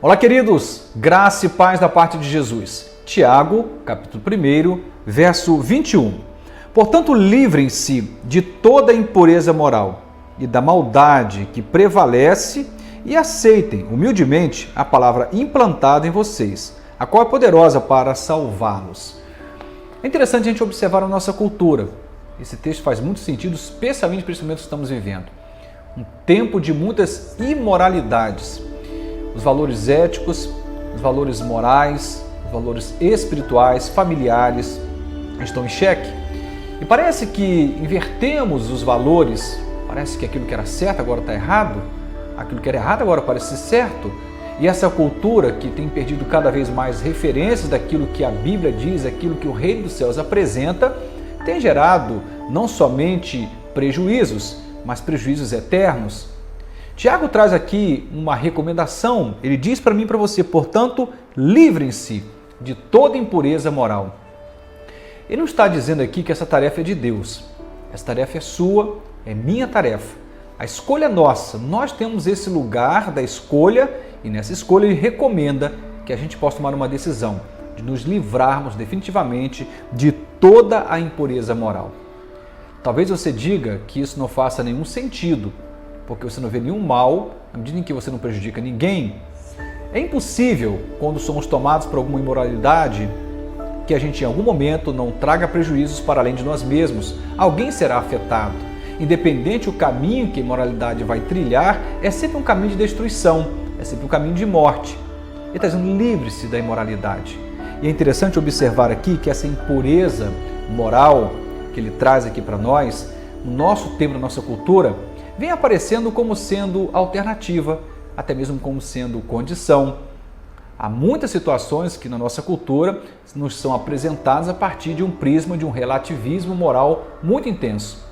Olá, queridos, graça e paz da parte de Jesus. Tiago, capítulo 1, verso 21. Portanto, livrem-se de toda impureza moral e da maldade que prevalece e aceitem humildemente a palavra implantada em vocês, a qual é poderosa para salvá-los. É interessante a gente observar a nossa cultura. Esse texto faz muito sentido, especialmente para esse momento que estamos vivendo. Um tempo de muitas imoralidades. Os valores éticos, os valores morais, os valores espirituais, familiares estão em xeque. E parece que invertemos os valores, parece que aquilo que era certo agora está errado, aquilo que era errado agora parece certo. E essa cultura que tem perdido cada vez mais referências daquilo que a Bíblia diz, aquilo que o Reino dos Céus apresenta, tem gerado não somente prejuízos, mas prejuízos eternos. Tiago traz aqui uma recomendação, ele diz para mim e para você, portanto, livrem-se de toda impureza moral. Ele não está dizendo aqui que essa tarefa é de Deus, essa tarefa é sua, é minha tarefa. A escolha é nossa, nós temos esse lugar da escolha e nessa escolha ele recomenda que a gente possa tomar uma decisão de nos livrarmos definitivamente de toda a impureza moral. Talvez você diga que isso não faça nenhum sentido, porque você não vê nenhum mal, à medida em que você não prejudica ninguém. É impossível, quando somos tomados por alguma imoralidade, que a gente em algum momento não traga prejuízos para além de nós mesmos. Alguém será afetado. Independente o caminho que a imoralidade vai trilhar, é sempre um caminho de destruição, é sempre um caminho de morte. Ele está dizendo, livre-se da imoralidade. E é interessante observar aqui que essa impureza moral que ele traz aqui para nós, no nosso tempo, na nossa cultura, vem aparecendo como sendo alternativa, até mesmo como sendo condição. Há muitas situações que na nossa cultura nos são apresentadas a partir de um prisma, de um relativismo moral muito intenso.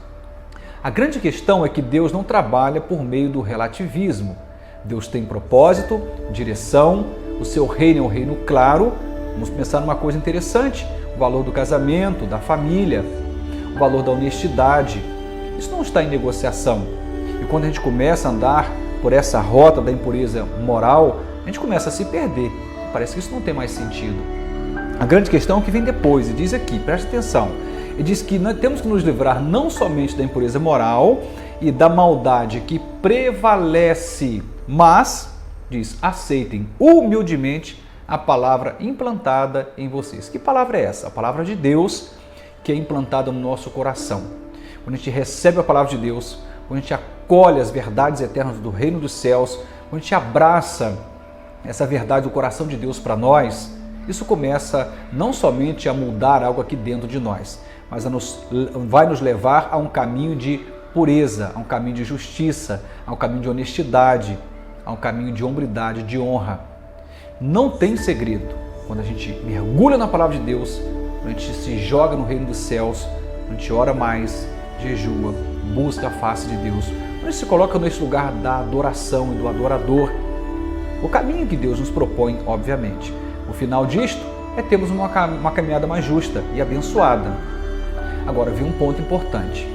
A grande questão é que Deus não trabalha por meio do relativismo. Deus tem propósito, direção, o seu reino é um reino claro. Vamos pensar numa coisa interessante, o valor do casamento, da família, o valor da honestidade. Isso não está em negociação. E quando a gente começa a andar por essa rota da impureza moral, a gente começa a se perder. Parece que isso não tem mais sentido. A grande questão é o que vem depois, e diz aqui, preste atenção, ele diz que nós temos que nos livrar não somente da impureza moral e da maldade que prevalece, mas, diz, aceitem humildemente a palavra implantada em vocês. Que palavra é essa? A palavra de Deus que é implantada no nosso coração. Quando a gente recebe a palavra de Deus, quando a gente acolhe as verdades eternas do reino dos céus, quando a gente abraça essa verdade do coração de Deus para nós, isso começa não somente a mudar algo aqui dentro de nós, mas vai nos levar a um caminho de pureza, a um caminho de justiça, a um caminho de honestidade, a um caminho de hombridade, de honra. Não tem segredo. Quando a gente mergulha na palavra de Deus, quando a gente se joga no reino dos céus, quando a gente ora mais, jejua, busca a face de Deus, quando a gente se coloca nesse lugar da adoração e do adorador, o caminho que Deus nos propõe, obviamente. O final disto é termos uma caminhada mais justa e abençoada. Agora, vem um ponto importante.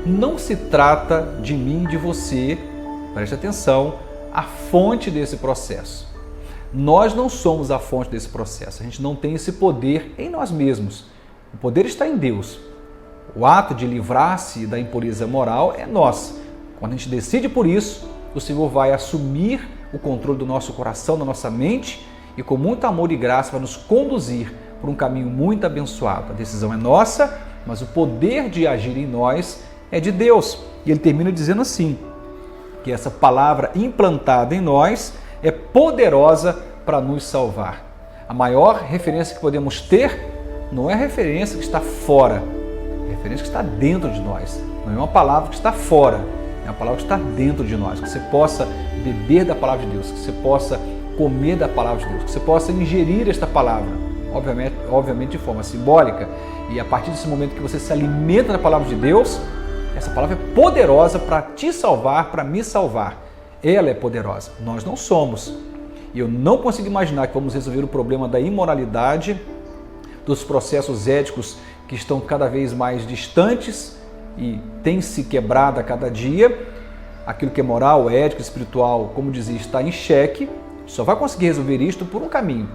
Não se trata de mim e de você, preste atenção, a fonte desse processo. Nós não somos a fonte desse processo, a gente não tem esse poder em nós mesmos. O poder está em Deus. O ato de livrar-se da impureza moral é nosso. Quando a gente decide por isso, o Senhor vai assumir o controle do nosso coração, da nossa mente e com muito amor e graça vai nos conduzir por um caminho muito abençoado. A decisão é nossa, mas o poder de agir em nós é de Deus. E ele termina dizendo assim, que essa palavra implantada em nós é poderosa para nos salvar. A maior referência que podemos ter não é a referência que está fora, é a referência que está dentro de nós. Não é uma palavra que está fora, é uma palavra que está dentro de nós. Que você possa beber da palavra de Deus, que você possa comer da palavra de Deus, que você possa ingerir esta palavra, obviamente de forma simbólica. E a partir desse momento que você se alimenta da palavra de Deus, essa palavra é poderosa para te salvar, para me salvar. Ela é poderosa, nós não somos. E eu não consigo imaginar que vamos resolver o problema da imoralidade, dos processos éticos que estão cada vez mais distantes e têm se quebrado a cada dia. Aquilo que é moral, ético, espiritual, como dizia, está em xeque Só vai conseguir resolver isto por um caminho.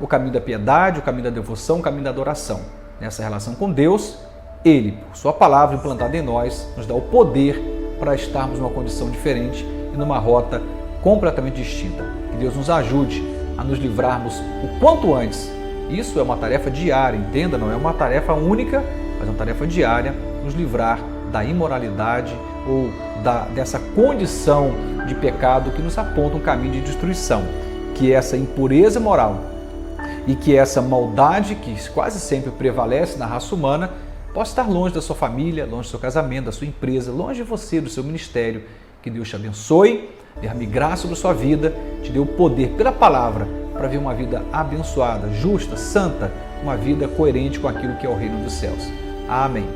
O caminho da piedade, o caminho da devoção, o caminho da adoração. Nessa relação com Deus, Ele, por Sua palavra implantada em nós, nos dá o poder para estarmos numa condição diferente e numa rota completamente distinta. Que Deus nos ajude a nos livrarmos o quanto antes. Isso é uma tarefa diária, entenda, não é uma tarefa única, mas é uma tarefa diária, nos livrar da imoralidade ou dessa condição de pecado que nos aponta um caminho de destruição, que essa impureza moral e que essa maldade que quase sempre prevalece na raça humana possa estar longe da sua família, longe do seu casamento, da sua empresa, longe de você, do seu ministério. Que Deus te abençoe, derrame graça sobre a sua vida, te dê o poder pela palavra para viver uma vida abençoada, justa, santa, uma vida coerente com aquilo que é o reino dos céus. Amém.